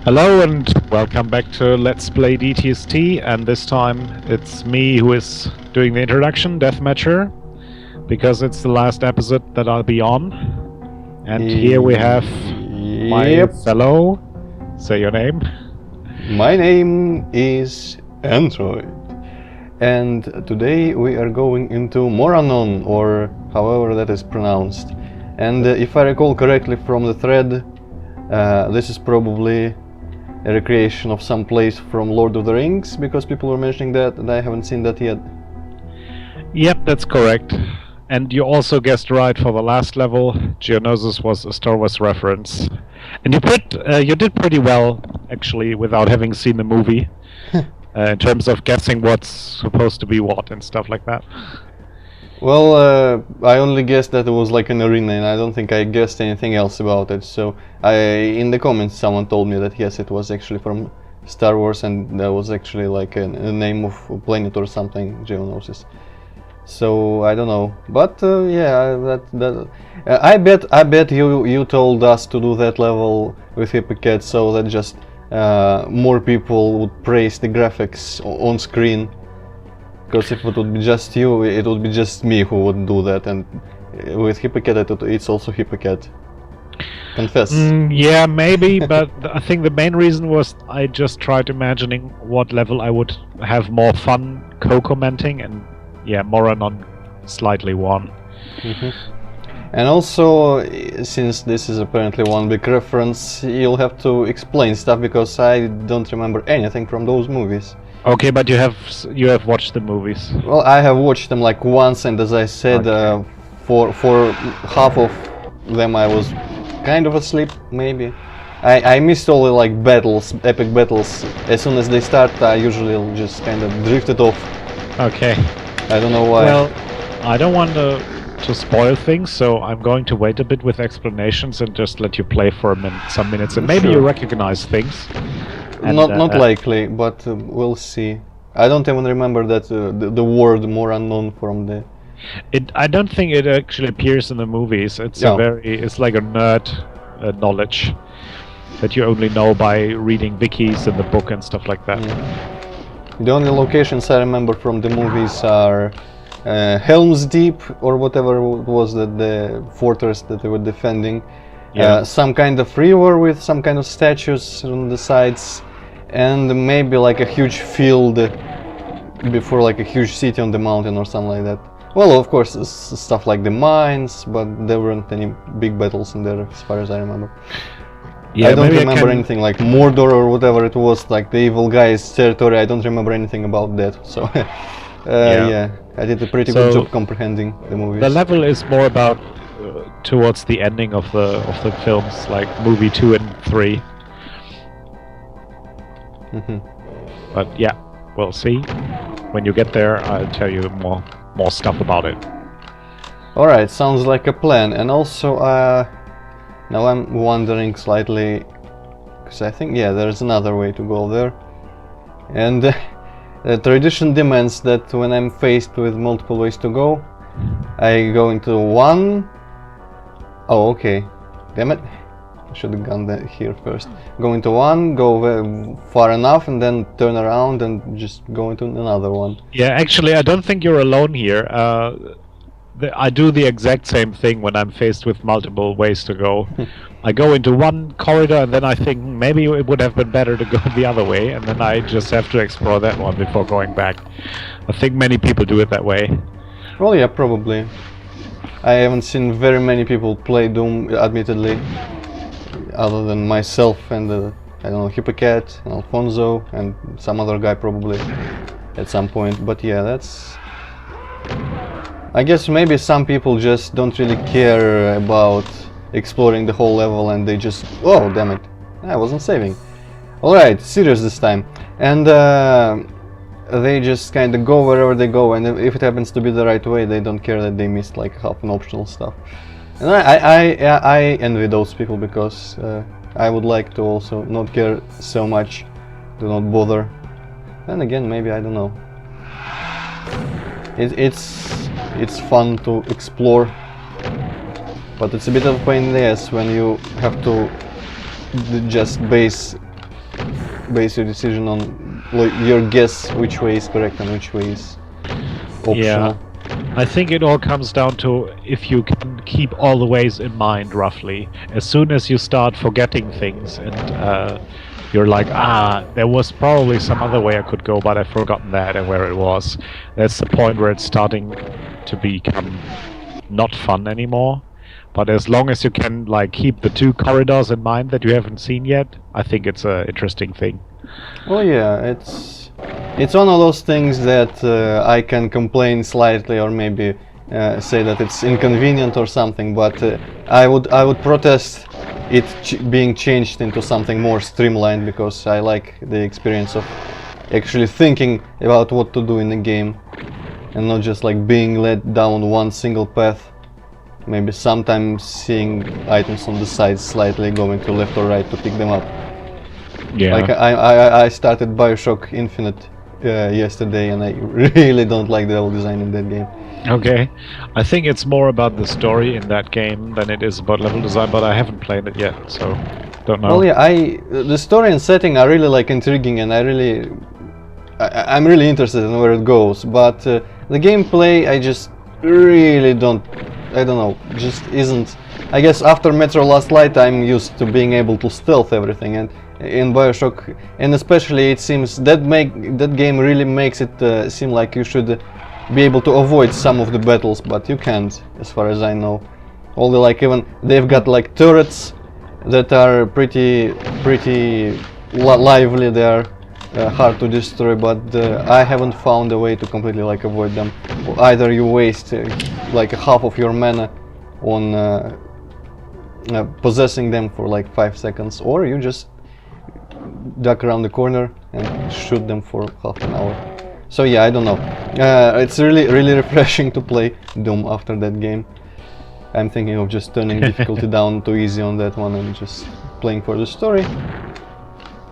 Hello and welcome back to Let's Play DTS-T, and this time it's me who is doing the introduction, Deathmatcher, because it's the last episode that I'll be on. And here we have my fellow, say your name. My name is Antroid, and today we are going into Moranon, or however that is pronounced. And if I recall correctly from the thread, this is probably a recreation of some place from Lord of the Rings, because people were mentioning that, and I haven't seen that yet. Yep, that's correct. And you also guessed right for the last level. Geonosis was a Star Wars reference. And you did pretty well, actually, without having seen the movie, in terms of guessing what's supposed to be what and stuff like that. Well, I only guessed that it was like an arena, and I don't think I guessed anything else about it. So, in the comments, someone told me that yes, it was actually from Star Wars, and that was actually like a name of a planet or something, Geonosis. So I don't know, but yeah, I bet you told us to do that level with Hippocate, so that just more people would praise the graphics on screen. Because if it would be just you, it would be just me who would do that, and with Hippocate it's also Hippocate. Confess. Yeah, maybe, but I think the main reason was I just tried imagining what level I would have more fun co-commenting, and yeah, Moranon slightly won. And also, since this is apparently one big reference, you'll have to explain stuff, because I don't remember anything from those movies. Okay, but you have watched the movies. Well, I have watched them like once, and as I said, Okay. For half of them I was kind of asleep, maybe. I missed all the like battles, epic battles. As soon as they start, I usually just kind of drifted off. Okay. I don't know why. Well, I don't want to spoil things, so I'm going to wait a bit with explanations and just let you play for some minutes, and maybe Sure. you recognize things. And, not likely, but we'll see. I don't even remember that the word more unknown from the. I don't think it actually appears in the movies. It's it's like a nerd knowledge that you only know by reading wikis in the book and stuff like that. The only locations I remember from the movies are Helm's Deep, or whatever it was the fortress that they were defending. Yeah. Some kind of river with some kind of statues on the sides, and maybe like a huge field before like a huge city on the mountain or something like that. Well, of course, stuff like the mines, but there weren't any big battles in there as far as I remember. Yeah, I don't remember anything like Mordor or whatever it was, like the evil guy's territory. I don't remember anything about that, so yeah, I did a pretty good job comprehending the movies. The level is more about towards the ending of the films, like movie 2 and 3. But yeah, we'll see. When you get there, I'll tell you more stuff about it. Alright, sounds like a plan. And also, now I'm wondering slightly, because I think, yeah, there's another way to go there. And the tradition demands that when I'm faced with multiple ways to go, I go into one. Oh, okay. Damn it. I should have gone here first. Go into one, go far enough, and then turn around and just go into another one. Yeah, actually, I don't think you're alone here. I do the exact same thing when I'm faced with multiple ways to go. I go into one corridor, and then I think maybe it would have been better to go the other way, and then I just have to explore that one before going back. I think many people do it that way. Well, yeah, probably. I haven't seen very many people play Doom, admittedly, other than myself and I don't know, Hippocate and Alfonso and some other guy probably at some point. But yeah, that's. I guess maybe some people just don't really care about exploring the whole level, and they just. Oh, damn it! I wasn't saving. Alright, serious this time. And they just kind of go wherever they go, and if it happens to be the right way, they don't care that they missed like half an optional stuff. And I envy those people, because I would like to also not care so much, do not bother. Then again, maybe, I don't know. It's fun to explore, but it's a bit of a pain in the ass when you have to just base base your decision on like, your guess which way is correct and which way is optional. Yeah. I think it all comes down to if you can keep all the ways in mind roughly. As soon as you start forgetting things and you're like, there was probably some other way I could go, but I've forgotten that and where it was. That's the point where it's starting to become not fun anymore. But as long as you can like keep the two corridors in mind that you haven't seen yet, I think it's an interesting thing. Well, yeah, it's one of those things that I can complain slightly or maybe say that it's inconvenient or something, but I would protest it being changed into something more streamlined, because I like the experience of actually thinking about what to do in the game and not just like being led down one single path. Maybe sometimes seeing items on the sides slightly going to left or right to pick them up. Yeah. Like I started BioShock Infinite yesterday, and I really don't like the level design in that game. Okay. I think it's more about the story in that game than it is about level design, but I haven't played it yet, so don't know. Well, yeah, the story and setting are really like intriguing, and I'm really interested in where it goes. But the gameplay, I just really don't know, just isn't. I guess after Metro Last Light, I'm used to being able to stealth everything, and in BioShock, and especially it seems that game really makes it seem like you should be able to avoid some of the battles, but you can't, as far as I know. Although, like, even they've got like turrets that are pretty lively. They are hard to destroy, but I haven't found a way to completely like avoid them. Either you waste like half of your mana on possessing them for like 5 seconds, or you just duck around the corner and shoot them for half an hour. So yeah, I don't know. It's really refreshing to play Doom after that game. I'm thinking of just turning difficulty down to easy on that one and just playing for the story.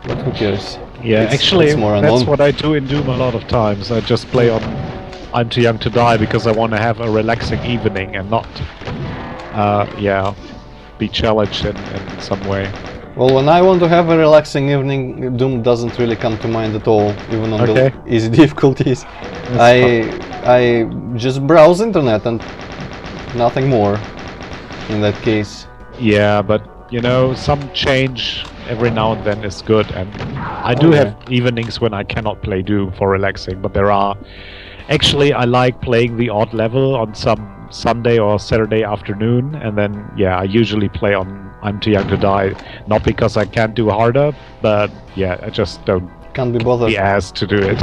But who cares? Yeah, actually, it's more that's unknown. what I do in Doom a lot of times. I just play on I'm Too Young to Die because I want to have a relaxing evening and not, be challenged in some way. Well, when I want to have a relaxing evening, Doom doesn't really come to mind at all, even on the easy difficulties. I just browse internet and nothing more in that case. Yeah, but you know, some change every now and then is good, and I do have evenings when I cannot play Doom for relaxing, but there are. Actually, I like playing the odd level on some Sunday or Saturday afternoon, and then I usually play on I'm Too Young to Die, not because I can't do harder, but I just can't be bothered. Be asked to do it.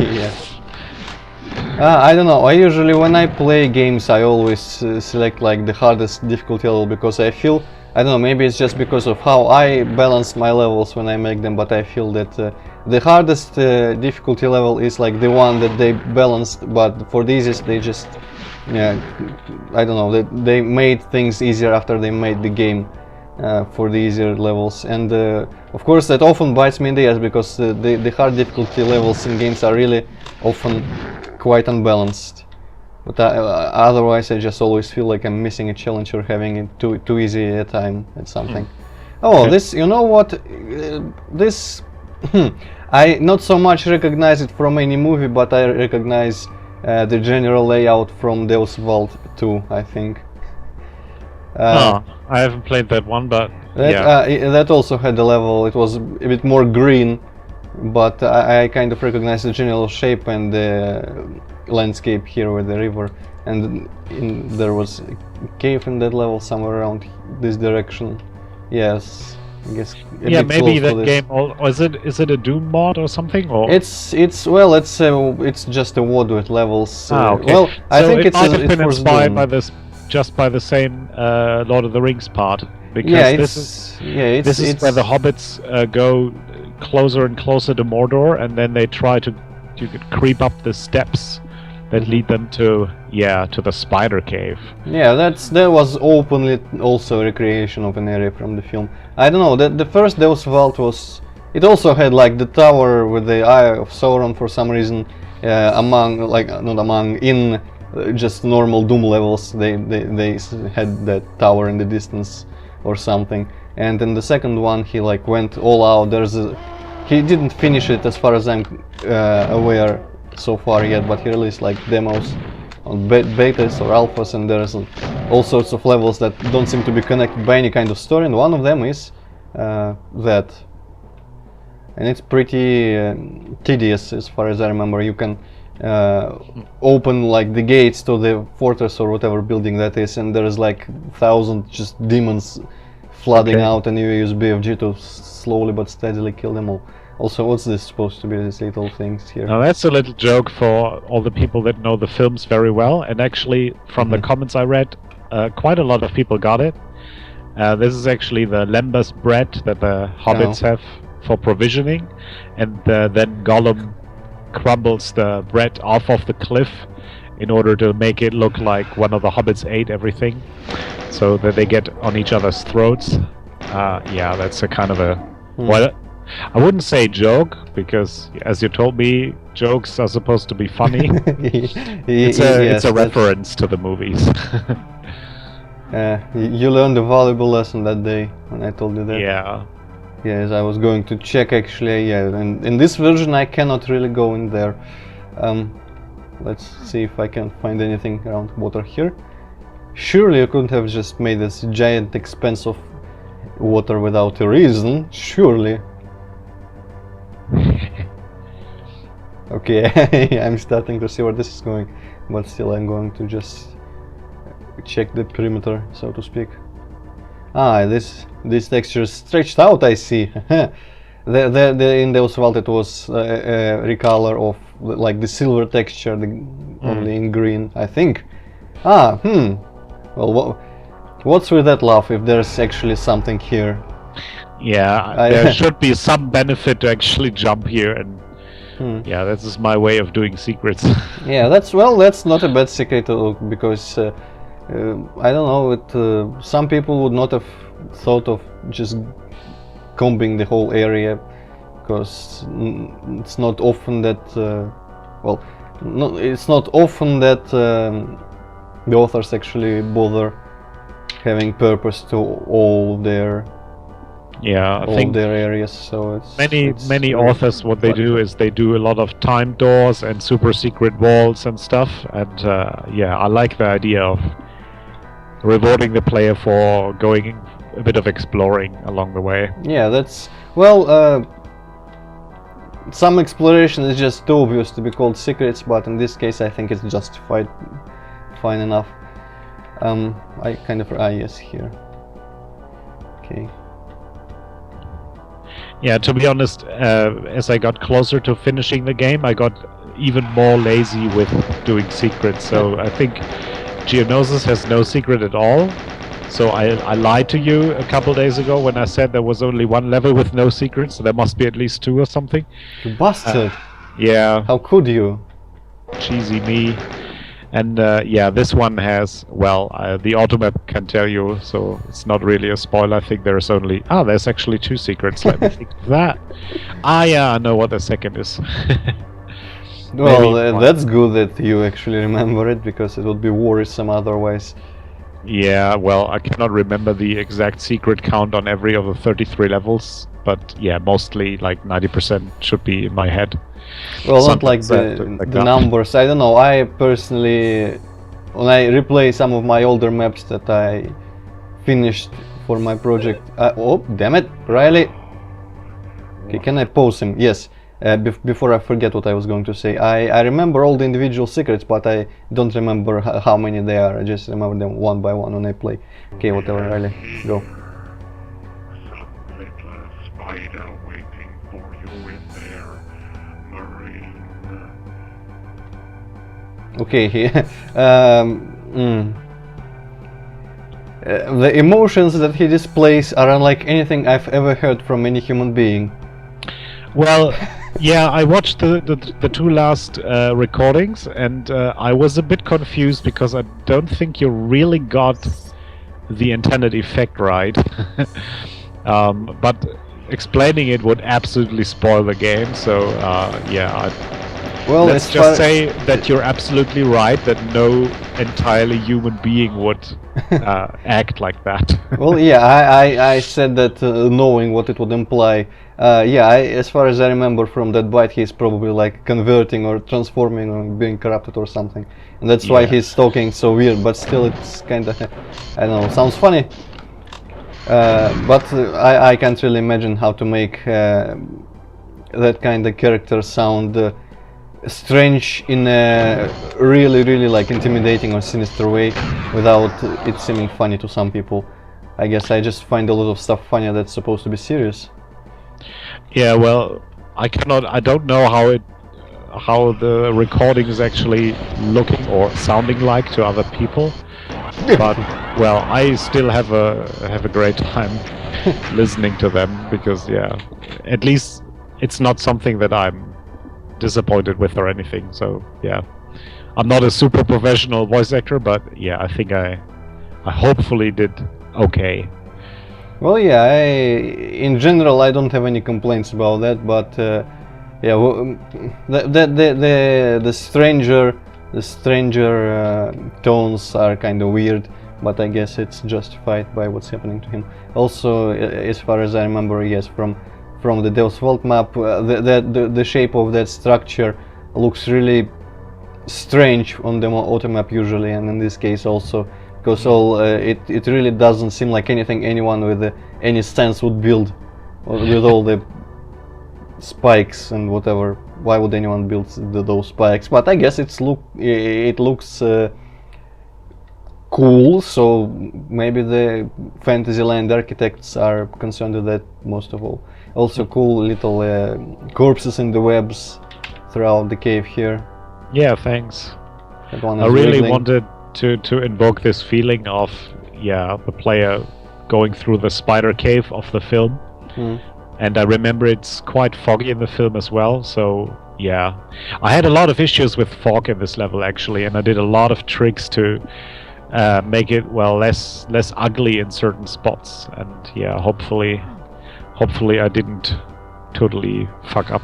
I don't know. I usually, when I play games, I always select like the hardest difficulty level, because I feel, I don't know, maybe it's just because of how I balance my levels when I make them, but I feel that the hardest difficulty level is like the one that they balanced, but for the easiest they just, I don't know, they made things easier after they made the game for the easier levels. And of course that often bites me in the ass, because the hard difficulty levels in games are really often quite unbalanced. But otherwise I just always feel like I'm missing a challenge or having it too easy a time at something. Oh, this, you know what, this, I not so much recognize it from any movie, but I recognize the general layout from Deus Vault 2, I think. I haven't played that one, but that also had a level. It was a bit more green, but I kind of recognize the general shape and the landscape here with the river, and there was a cave in that level somewhere around this direction. Yes, I guess. Maybe that game. Or is it a Doom mod or something? Or it's just a WoD with levels. Okay. Well, I think it might have been was inspired Doom. by this, just by the same Lord of the Rings part, because this is where the hobbits go closer and closer to Mordor, and then they try to creep up the steps that lead them to the spider cave. Yeah, that was openly also a recreation of an area from the film. I don't know, the first Deus Vault was, it also had like the tower with the Eye of Sauron for some reason, in just normal Doom levels. They had that tower in the distance or something. And in the second one he like went all out. There's he didn't finish it as far as I'm aware so far yet, but he released like demos on betas or alphas, and there's all sorts of levels that don't seem to be connected by any kind of story, and one of them is that. And it's pretty tedious as far as I remember. You can open like the gates to the fortress or whatever building that is, and there's like 1,000 just demons flooding out, and you use BFG to slowly but steadily kill them all. Also, what's this supposed to be, these little things here? Now that's a little joke for all the people that know the films very well, and actually from the comments I read, quite a lot of people got it. This is actually the lembas bread that the hobbits have for provisioning, and then Gollum crumbles the bread off of the cliff in order to make it look like one of the hobbits ate everything, so that they get on each other's throats. Yeah, that's a kind of a well, I wouldn't say joke, because as you told me, jokes are supposed to be funny. It's a reference to the movies. You learned a valuable lesson that day when I told you that. Yeah. Yes, I was going to check actually, yeah, and in this version I cannot really go in there. Let's see if I can find anything around water here. Surely you couldn't have just made this giant expanse of water without a reason, surely. Okay, I'm starting to see where this is going, but still I'm going to just check the perimeter, so to speak. Ah, this texture is stretched out, I see. In the Oswald it was a recolor of like the silver texture, only in green, I think. Ah, well, what's with that laugh if there's actually something here? Yeah, there should be some benefit to actually jump here, and yeah, this is my way of doing secrets. Yeah, that's not a bad secret, because I don't know, some people would not have thought of just combing the whole area, because it's not often that, it's not often that the authors actually bother having purpose to all their areas. So it's many authors, what they do is they do a lot of time doors and super secret walls and stuff, and yeah, I like the idea of rewarding the player for going a bit of exploring along the way. Yeah, that's some exploration is just too obvious to be called secrets, but in this case I think it's justified fine enough. I kind of yes, here. Okay. Yeah, to be honest, as I got closer to finishing the game, I got even more lazy with doing secrets. So I think Geonosis has no secret at all. So I lied to you a couple days ago when I said there was only one level with no secrets. So there must be at least two or something. You bastard! Yeah. How could you? Cheesy me. And yeah, this one has, well, the automap can tell you, so it's not really a spoiler. I think there's only... there's actually two secrets. Let me think of that. Yeah, I know what the second is. Well, that's good that you actually remember it, because it would be worrisome otherwise. Yeah, well, I cannot remember the exact secret count on every of the 33 levels, but yeah, mostly like 90% should be in my head. Well, not like the numbers. I don't know. I personally, when I replay some of my older maps that I finished for my project. Oh, damn it, Riley. Okay, can I pause him? Yes. Before I forget what I was going to say, I remember all the individual secrets, but I don't remember how many there are. I just remember them one by one when I play. Okay, whatever, Riley, go. Spider waiting for you in there, Marine. Okay, the emotions that he displays are unlike anything I've ever heard from any human being. Well, yeah, I watched the two last recordings, and I was a bit confused because I don't think you really got the intended effect right. But explaining it would absolutely spoil the game, so yeah. Well, let's just say that you're absolutely right, that no entirely human being would act like that. Well, yeah, I said that knowing what it would imply. Yeah, as far as I remember from that bite, he's probably like converting or transforming or being corrupted or something, and that's why Yeah. he's talking so weird. But still, it's kind of, I don't know, sounds funny. But I can't really imagine how to make that kind of character sound strange in a really like intimidating or sinister way without it seeming funny to some people. I guess I just find a lot of stuff funny that's supposed to be serious. Yeah, well, I don't know how the recording is actually looking or sounding like to other people. But well, I still have a great time listening to them because yeah, at least it's not something that I'm disappointed with or anything. So yeah, I'm not a super professional voice actor, but yeah, I think I hopefully did okay. Well, yeah, in general I don't have any complaints about that, but yeah, the stranger tones are kind of weird, but I guess it's justified by what's happening to him. Also, as far as I remember, yes, from the Deus Vault map, the shape of that structure looks really strange on the auto map usually, and in this case also, because it really doesn't seem like anything anyone with any sense would build, with all the spikes and whatever. Why would anyone build those spikes? But I guess it looks cool, so maybe the Fantasyland architects are concerned with that most of all. Also cool little corpses in the webs throughout the cave here. Yeah, thanks. That one I is really wriggling. wanted to invoke this feeling of yeah, the player going through the spider cave of the film. And I remember it's quite foggy in the film as well, so yeah. I had a lot of issues with fog in this level actually, and I did a lot of tricks to make it well less ugly in certain spots, and yeah, hopefully I didn't totally fuck up.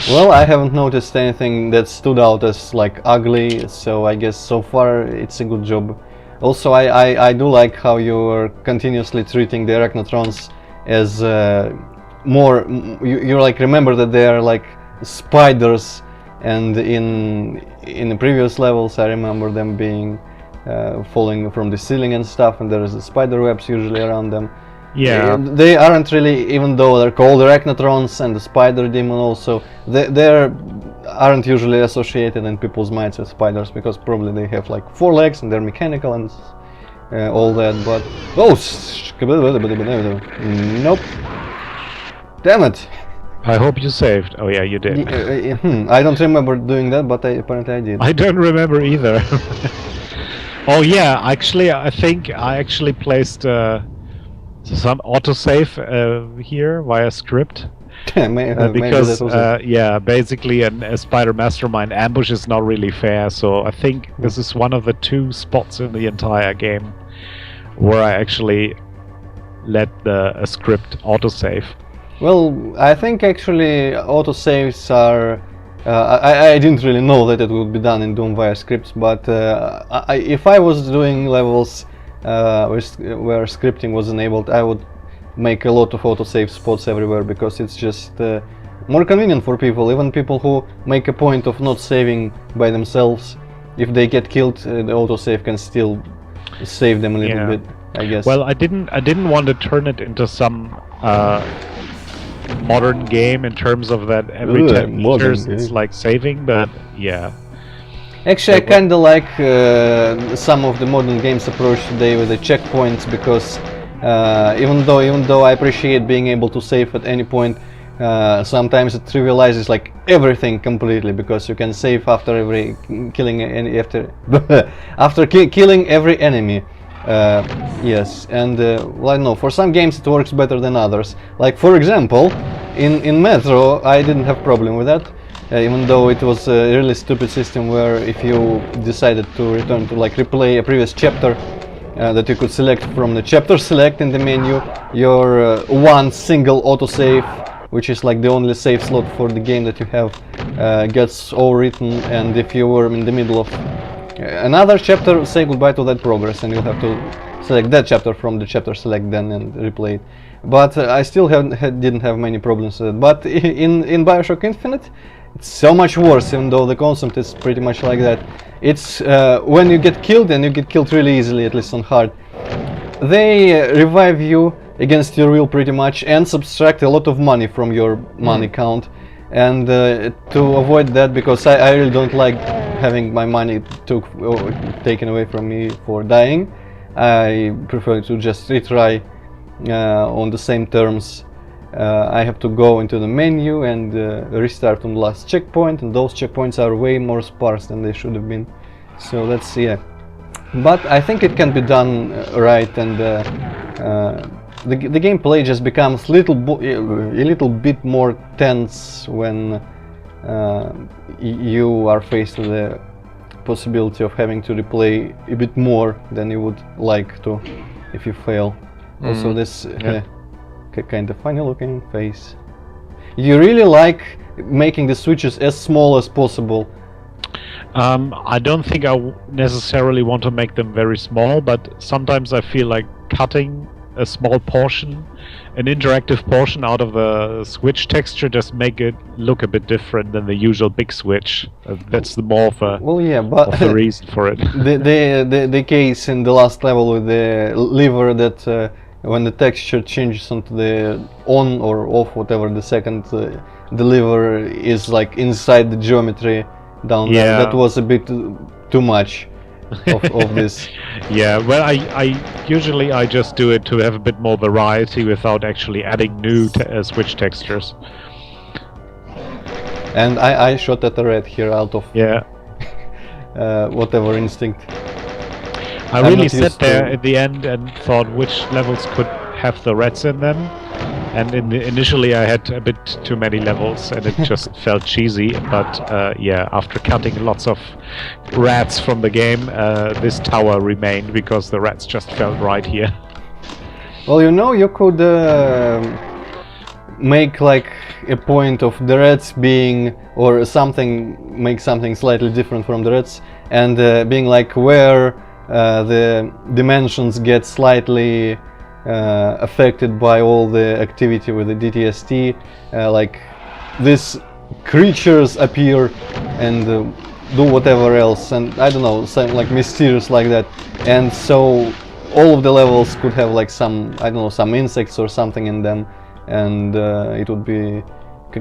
Well, I haven't noticed anything that stood out as like ugly, so I guess so far it's a good job. Also, I do like how you're continuously treating the Arachnotrons as more. You like remember that they are like spiders, and in the previous levels I remember them being falling from the ceiling and stuff, and there is spider webs usually around them. Yeah. They aren't really, even though they're called Arachnotrons and the spider demon also, they aren't usually associated in people's minds with spiders, because probably they have like 4 legs and they're mechanical and all that, but... Oh! Nope. Damn it! I hope you saved. Oh yeah, you did. I don't remember doing that, but apparently I did. I don't remember either. Oh yeah, actually I think I actually placed some autosave here via script. Because yeah, basically a spider mastermind ambush is not really fair, so I think this is one of the 2 spots in the entire game where I actually let a script autosave. Well, I think actually autosaves are... I didn't really know that it would be done in Doom via scripts, but if I was doing levels where scripting was enabled, I would make a lot of autosave spots everywhere, because it's just more convenient for people, even people who make a point of not saving by themselves. If they get killed, the autosave can still save them a little bit, I guess. Well, I didn't want to turn it into some modern game in terms of that every 10 meters it's like saving, but yeah. Actually, I kinda like some of the modern games approach today with the checkpoints, because even though I appreciate being able to save at any point, sometimes it trivializes like everything completely, because you can save after killing every enemy. Yes, and well, I don't know, for some games it works better than others. Like for example, in Metro I didn't have problem with that, even though it was a really stupid system where if you decided to return to like replay a previous chapter, that you could select from the chapter select in the menu, your one single autosave, which is like the only save slot for the game that you have, gets overwritten, and if you were in the middle of another chapter, say goodbye to that progress, and you'll have to select that chapter from the chapter select then and replay it. But I still didn't have many problems with it. But in Bioshock Infinite, it's so much worse, even though the concept is pretty much like that. It's when you get killed, and you get killed really easily, at least on hard, they revive you against your will pretty much and subtract a lot of money from your money count. And to avoid that, because I really don't like having my money taken away from me for dying, I prefer to just retry on the same terms. I have to go into the menu and restart on the last checkpoint, and those checkpoints are way more sparse than they should have been. So that's, yeah. But I think it can be done right, and the gameplay just becomes a little bit more tense when you are faced with the possibility of having to replay a bit more than you would like to if you fail. Also, this kind of funny looking face. You really like making the switches as small as possible. I don't think I necessarily want to make them very small, but sometimes I feel like cutting a small portion, an interactive portion out of the switch texture, just make it look a bit different than the usual big switch. That's the more of a, of the reason for it. The case in the last level with the lever that when the texture changes onto the on or off, whatever the second, the lever is like inside the geometry down there. That was a bit too much of this. Yeah, well, I usually just do it to have a bit more variety without actually adding new switch textures. And I shot at the red here out of whatever instinct. I really sat there at the end and thought which levels could have the rats in them. And initially I had a bit too many levels and it just felt cheesy, but yeah, after cutting lots of rats from the game, this tower remained because the rats just felt right here. Well, you know, you could make like a point of the rats being, or something, make something slightly different from the rats, and being like where the dimensions get slightly affected by all the activity with the DTS-T, like these creatures appear and do whatever else, and I don't know, something like mysterious like that, and so all of the levels could have like some, I don't know, some insects or something in them, and it would be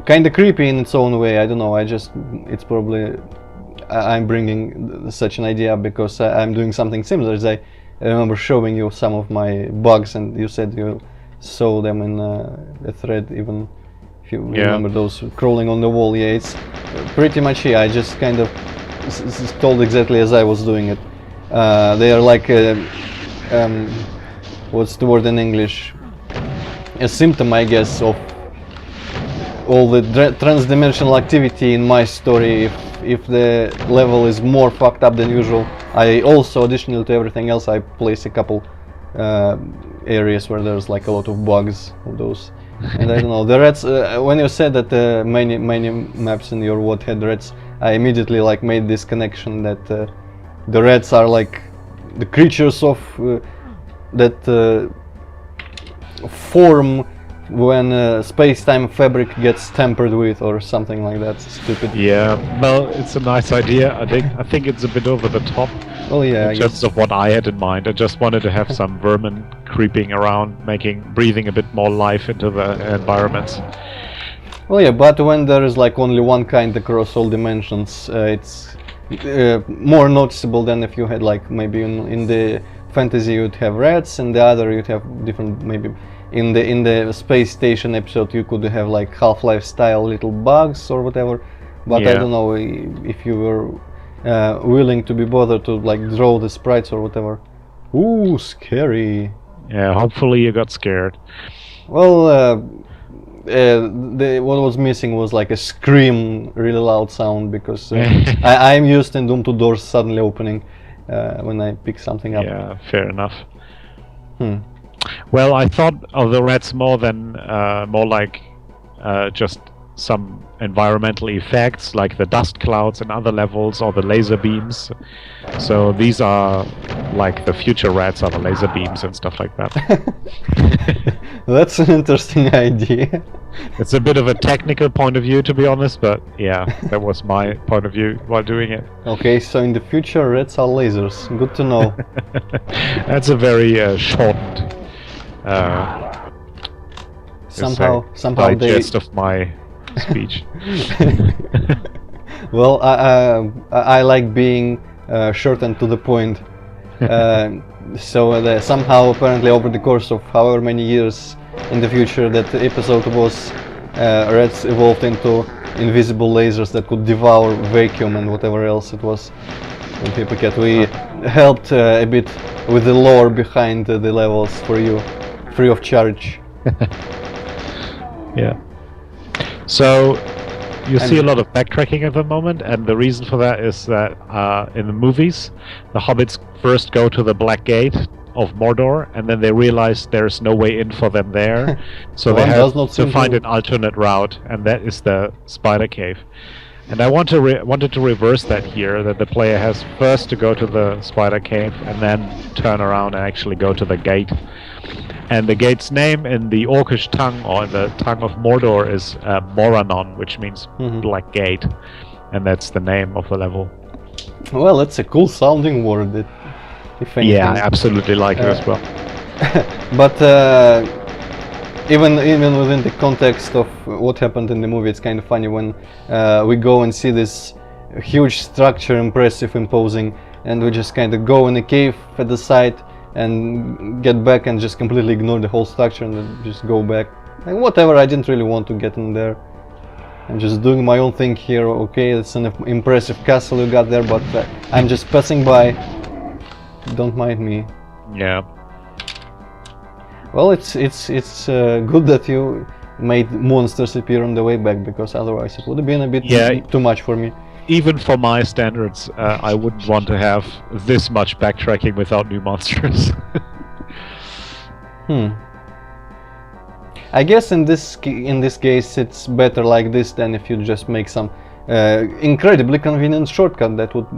kind of creepy in its own way. I don't know, it's probably I'm bringing such an idea because I'm doing something similar. As I remember showing you some of my bugs, and you said you saw them in a thread, even if you remember those crawling on the wall. Yeah, it's pretty much here. I just kind of told exactly as I was doing it. They are like what's the word in English? A symptom, I guess, of all the transdimensional activity in my story. If the level is more fucked up than usual, I also, additionally to everything else, I place a couple areas where there's like a lot of bugs of those. And I don't know, the rats, when you said that many maps in your WOD had rats, I immediately like made this connection that the rats are like the creatures of that form when space-time fabric gets tampered with, or something like that. Stupid. Yeah, well, it's a nice idea. I think it's a bit over the top. Well, yeah. In terms of what I had in mind, I just wanted to have some vermin creeping around, breathing a bit more life into the environments. Well, yeah, but when there is like only one kind across all dimensions, it's more noticeable than if you had like maybe in the fantasy you'd have rats, and the other you'd have different, maybe in the space station episode you could have like Half-Life style little bugs or whatever. But I don't know if you were willing to be bothered to like draw the sprites or whatever. Ooh, scary. Yeah, hopefully you got scared. Well, what was missing was like a scream, really loud sound, because I'm used in Doom to doors suddenly opening when I pick something up. Yeah, fair enough. Well, I thought of the rats more like just some environmental effects like the dust clouds in other levels or the laser beams. So these are like the future rats are the laser beams and stuff like that. That's an interesting idea. It's a bit of a technical point of view, to be honest, but yeah, that was my point of view while doing it. Okay, so in the future rats are lasers. Good to know. That's a very shortened somehow they digest of my speech. Well, I like being short and to the point. So somehow, apparently, over the course of however many years in the future, that episode was rats evolved into invisible lasers that could devour vacuum and whatever else it was. In Hypocat, we helped a bit with the lore behind the levels for you, free of charge. Yeah. So you see a lot of backtracking at the moment, and the reason for that is that in the movies, the hobbits first go to the Black Gate of Mordor, and then they realize there's no way in for them there, so they have to find an alternate route, and that is the Spider Cave. And I wanted to reverse that here, that the player has first to go to the Spider Cave and then turn around and actually go to the gate. And the gate's name in the Orcish tongue, or in the tongue of Mordor, is Moranon, which means Black Gate, and that's the name of the level. Well, it's a cool sounding word, if anything. Yeah, I absolutely like it as well. But even within the context of what happened in the movie, it's kind of funny when we go and see this huge structure, impressive, imposing, and we just kind of go in a cave at the side and get back and just completely ignore the whole structure and then just go back. And whatever, I didn't really want to get in there. I'm just doing my own thing here. Okay, it's an impressive castle you got there, but I'm just passing by. Don't mind me. Yeah. Well, it's good that you made monsters appear on the way back, because otherwise it would have been a bit too much for me. Even for my standards, I wouldn't want to have this much backtracking without new monsters. I guess in this case it's better like this than if you just make some incredibly convenient shortcut that would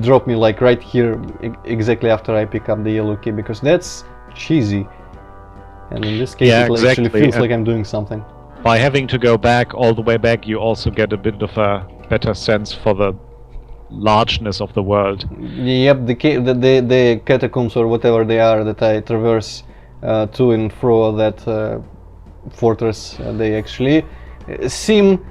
drop me like right here exactly after I pick up the yellow key, because that's cheesy. And in this case it actually feels like I'm doing something. By having to go back all the way back, you also get a bit of a better sense for the largeness of the world. Yep, the catacombs or whatever they are that I traverse to and fro that fortress, they actually seem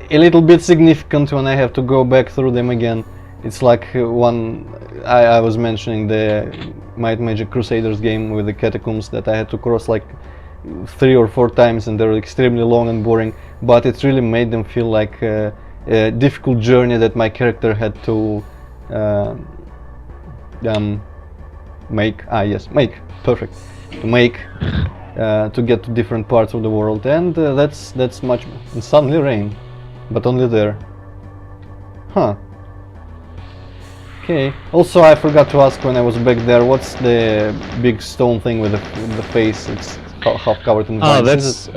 a little bit significant when I have to go back through them again. It's like one I was mentioning, the Might Magic Crusaders game with the catacombs that I had to cross like 3 or 4 times, and they're extremely long and boring, but it really made them feel like a difficult journey that my character had to make to get to different parts of the world. And that's much. And suddenly rain, but only there. Okay. Also, I forgot to ask when I was back there, what's the big stone thing with the face? It's half covered in vines.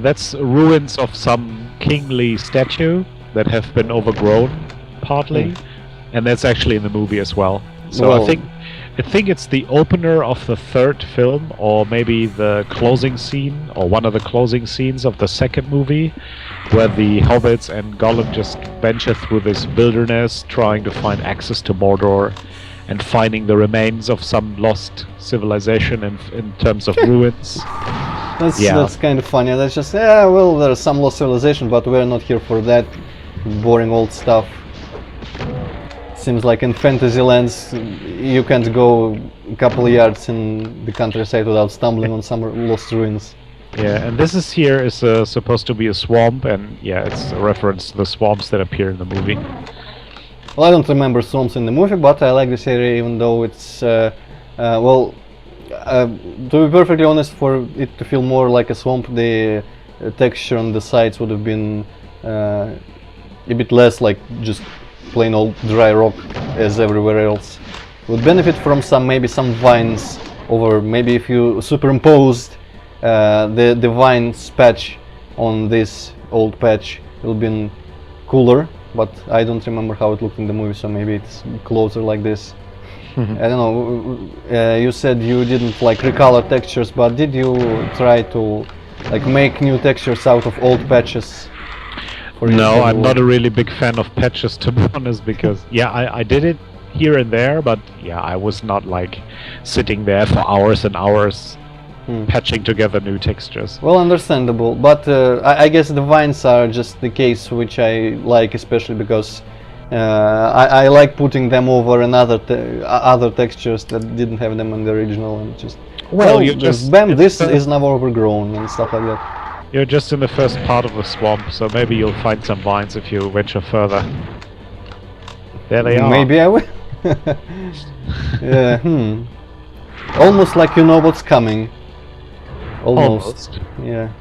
That's ruins of some kingly statue that have been overgrown partly, and that's actually in the movie as well. So I think it's the opener of the 3rd film, or maybe the closing scene, or one of the closing scenes of the 2nd movie, where the hobbits and Gollum just venture through this wilderness trying to find access to Mordor and finding the remains of some lost civilization in terms of ruins. That's kind of funny. That's just, well, there's some lost civilization, but we're not here for that boring old stuff. Seems like in fantasy lands you can't go a couple of yards in the countryside without stumbling on some lost ruins. Yeah, and this is supposed to be a swamp, and it's a reference to the swamps that appear in the movie. Well, I don't remember swamps in the movie, but I like this area even though it's, to be perfectly honest, for it to feel more like a swamp, the texture on the sides would have been a bit less like just plain old dry rock as everywhere else. Would benefit from maybe some vines over, maybe if you superimposed the vines patch on this old patch, it would been cooler. But I don't remember how it looked in the movie, so maybe it's closer like this. I don't know. You said you didn't like recolor textures, but did you try to like make new textures out of old patches? No, I'm not a really big fan of patches, to be honest, because yeah, I did it here and there, but yeah, I was not like sitting there for hours and hours patching together new textures. Well, understandable, but I guess the vines are just the case which I like, especially because I like putting them over another other textures that didn't have them in the original, and just you just bam, this is now overgrown and stuff like that. You're just in the first part of the swamp, so maybe you'll find some vines if you venture further. There they are. Maybe I will. Yeah. Almost like you know what's coming. Almost. Almost. Yeah.